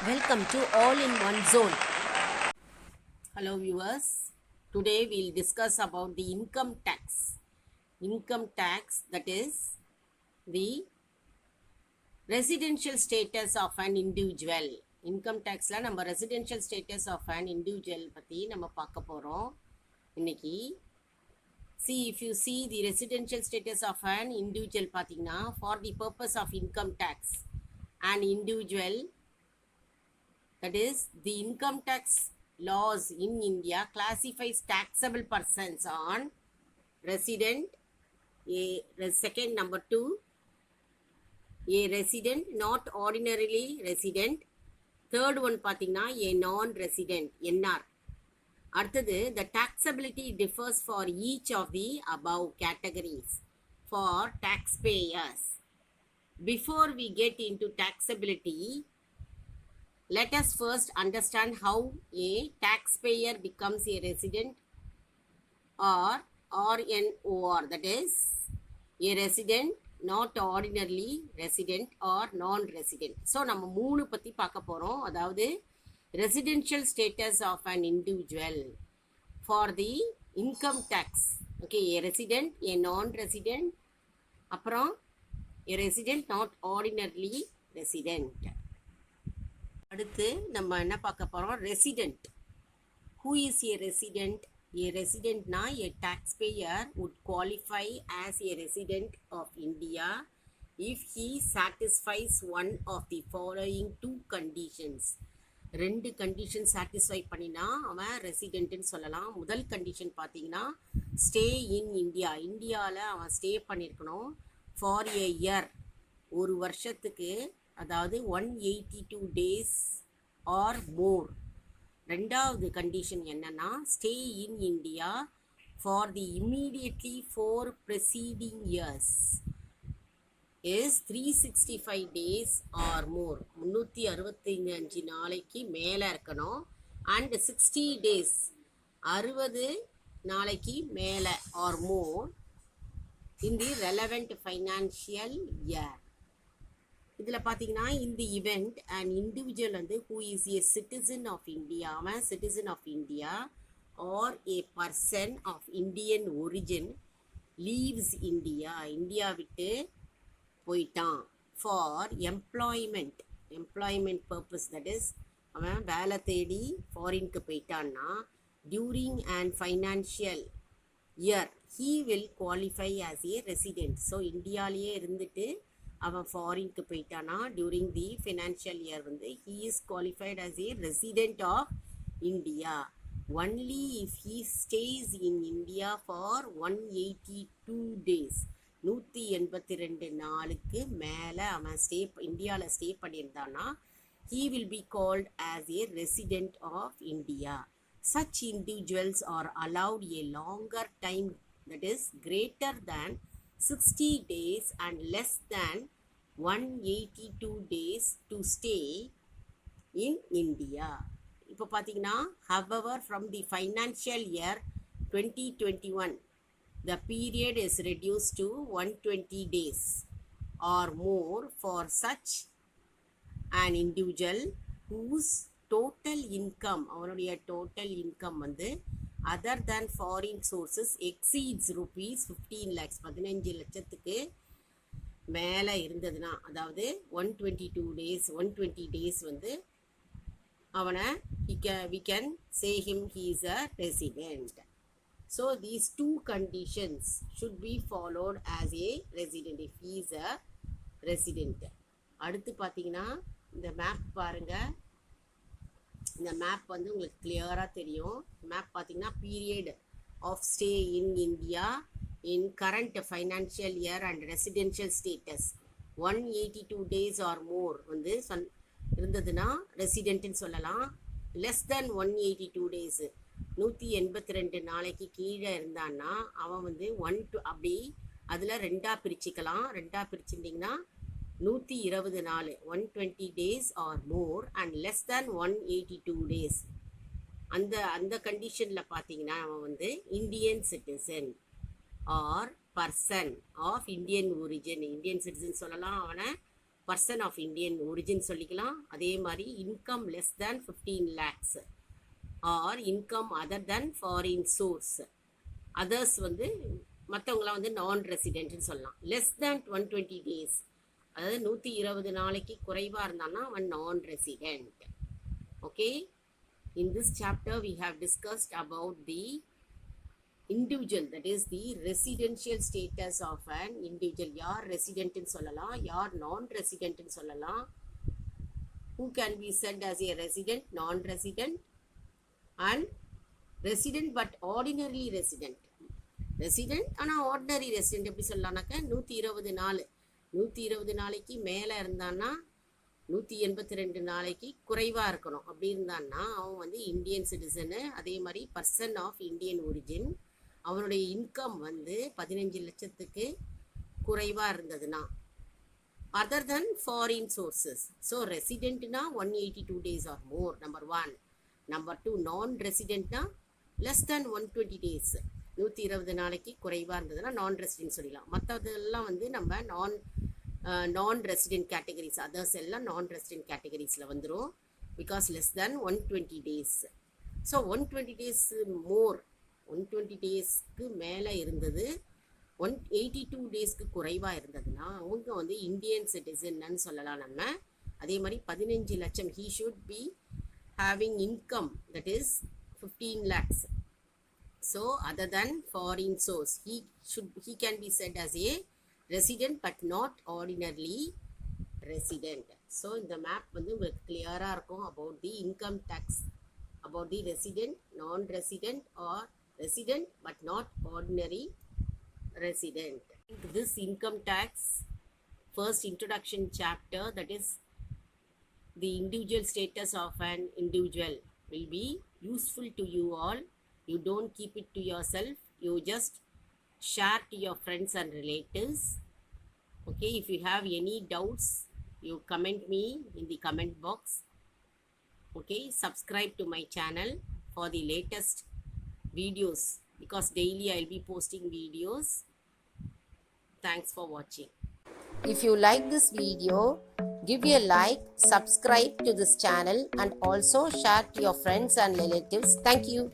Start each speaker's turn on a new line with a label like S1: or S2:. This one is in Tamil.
S1: Welcome to All in One Zone. Hello viewers. Today we'll discuss about the income tax. Income tax, that is the residential status of an individual. Income tax la நம்ம residential status of an individual பத்தி நம்ம பார்க்க போறோம் இன்னைக்கு. See, if you see the residential status of an individual பார்த்தீங்கன்னா for the purpose of income tax, an individual, that is the income tax laws in India classifies taxable persons on resident, second number 2, a resident not ordinarily resident, third one பார்த்தீங்கன்னா a non-resident NR. அடுத்தது the taxability differs for each of the above categories for taxpayers. Before we get into taxability, let us first understand how a taxpayer becomes a resident or RNOR, that is a resident not ordinarily resident or non-resident. So நம்ம மூணு பற்றி பார்க்க போகிறோம். அதாவது residential status of an individual for the income tax. Okay, a resident, a non-resident, அப்புறம் a resident not ordinarily resident. அடுத்து நம்ம என்ன பார்க்க போகிறோம், resident. Who is a resident? A ரெசிடெண்ட்னா a taxpayer would qualify as a resident of India if he satisfies one of the following two conditions. ரெண்டு கண்டிஷன் சாட்டிஸ்ஃபை பண்ணினா அவன் ரெசிடெண்ட்டுன்னு சொல்லலாம். முதல் கண்டிஷன் பார்த்தீங்கன்னா ஸ்டே இன் இந்தியா, இந்தியாவில் அவன் ஸ்டே பண்ணியிருக்கணும் ஃபார் ஏ இயர், ஒரு வருஷத்துக்கு, அதாவது 182 days ஆர் மோர். ரெண்டாவது கண்டிஷன் என்னன்னா stay in India for the immediately 4 preceding years is 365 days or more, 365 நாளைக்கு மேலே இருக்கணும். அண்ட் 60 days, 60 நாளைக்கு மேலே or more in the relevant financial year. இதில் பார்த்தீங்கன்னா இந்த இவெண்ட் அண்ட் இண்டிவிஜுவல் வந்து who is a citizen of India, அவன் citizen of India or a person of Indian origin leaves India, India விட்டு போயிட்டான் for employment purpose, that is அவன் வேலை தேடி ஃபாரினுக்கு போயிட்டான்னா during and financial year he will qualify as a resident. So இந்தியாவிலேயே இருந்துட்டு அவன் ஃபாரினுக்கு போயிட்டானா டியூரிங் தி ஃபினான்ஷியல் இயர் வந்து he is qualified as a resident of India only if he stays in India for 182 days, 182 நாளுக்கு மேலே அவன் இந்தியாவில் ஸ்டே பண்ணியிருந்தான்னா he will be called as a resident of India. Such individuals are allowed a longer time, that is greater than 60 days and less than 182 days to stay in India. இப்போ பார்த்தீங்கன்னா however from the financial year 2021 the period is reduced to 120 days or more for such an individual whose total income, அவனுடைய total income வந்து other than foreign sources exceeds rupees 15 lakhs, 15 லட்சத்துக்கு மேலே இருந்ததுன்னா, அதாவது 120 days வந்து அவனை we can say him he is a resident. So these two conditions should be followed as a resident if he is a resident. அடுத்து பார்த்தீங்கன்னா இந்த மேப் பாருங்கள். இந்த மேப் வந்து உங்களுக்கு கிளியராக தெரியும். மேப் பார்த்தீங்கன்னா period of stay in India in current financial year and residential status 182 days or more வந்து இருந்ததுன்னா ரெசிடென்ட்னு சொல்லலாம். லெஸ் தென் 182 days, 182 நாளைக்கு கீழே இருந்தான்னா அவன் வந்து அப்படி அதில் ரெண்டாக பிரிச்சுக்கலாம். ரெண்டாக பிரிச்சுட்டிங்கன்னா 120 நாள், 120 days or more and less than 182 days. அந்த கண்டிஷனில் பார்த்தீங்கன்னா அவன் வந்து Indian citizen or person of Indian origin, Indian citizen சொல்லலாம் அவனை, பர்சன் ஆஃப் இந்தியன் ஒரிஜின் சொல்லிக்கலாம். அதே மாதிரி income less than 15 lakhs or income other than foreign source. Others வந்து மற்றவங்களாம் வந்து நான் ரெசிடென்ட்னு சொல்லலாம். லெஸ் தேன் 120 days, அதாவது 120 நாளைக்கு குறைவாக இருந்தான்னா அவன் நான் resident. Okay, in this chapter we have discussed about the individual, that is the residential status of an individual. யார் ரெசிடென்ட்னு சொல்லலாம், யார் நான் ரெசிடென்ட்னு சொல்லலாம், who can be said as a resident, non-resident and resident but ordinarily resident. Resident ஆனால் ஆர்டினரி ரெசிடென்ட் எப்படி சொல்லலாம்னாக்க 120 நாளைக்கு மேலே இருந்தான்னா 182 நாளைக்கு குறைவாக இருக்கணும். அப்படி இருந்தான்னா அவன் வந்து இந்தியன் சிட்டிசனு. அதே மாதிரி பர்சன் ஆஃப் இந்தியன் ஒரிஜின், அவனுடைய இன்கம் வந்து 15 லட்சத்துக்கு குறைவாக இருந்ததுன்னா, other than foreign sources. So ரெசிடென்ட்னா 182 days or more, number 1. Number 2, நான் ரெசிடென்ட்னா லெஸ் தேன் 120 days, 120 நாளைக்கு குறைவாக இருந்ததுன்னா நான் ரெசிடென்ட் சொல்லிடலாம். மற்றதெல்லாம் வந்து நம்ம நான் ரெசிடென்ட் கேட்டகரிஸ், அதர்ஸ் எல்லாம் நான் ரெசிடென்ட் கேட்டகரிஸில் வந்துடும். Because less than 120 days. So 120 days மோர், 120 daysக்கு மேலே இருந்தது, 182 daysக்கு குறைவாக இருந்ததுன்னா அவங்க வந்து இந்தியன் சிட்டிசன்னு சொல்லலாம் நம்ம. அதே மாதிரி 15 லட்சம், he should be having income that is 15 lakhs. So other than foreign source, he can be said as a resident but not ordinarily resident. So இந்த map வந்து உங்களுக்கு கிளியராக இருக்கும் about the income tax, about the resident, non-resident or resident but not ordinary resident. This income tax first introduction chapter, that is the individual status of an individual, will be useful to you all. You don't keep it to yourself, you just share to your friends and relatives. Okay, if you have any doubts, you comment me in the comment box. Okay, subscribe to my channel for the latest videos, because daily I'll be posting videos. Thanks for watching. If you like this video, give a like, subscribe to this channel and also share to your friends and relatives. Thank you.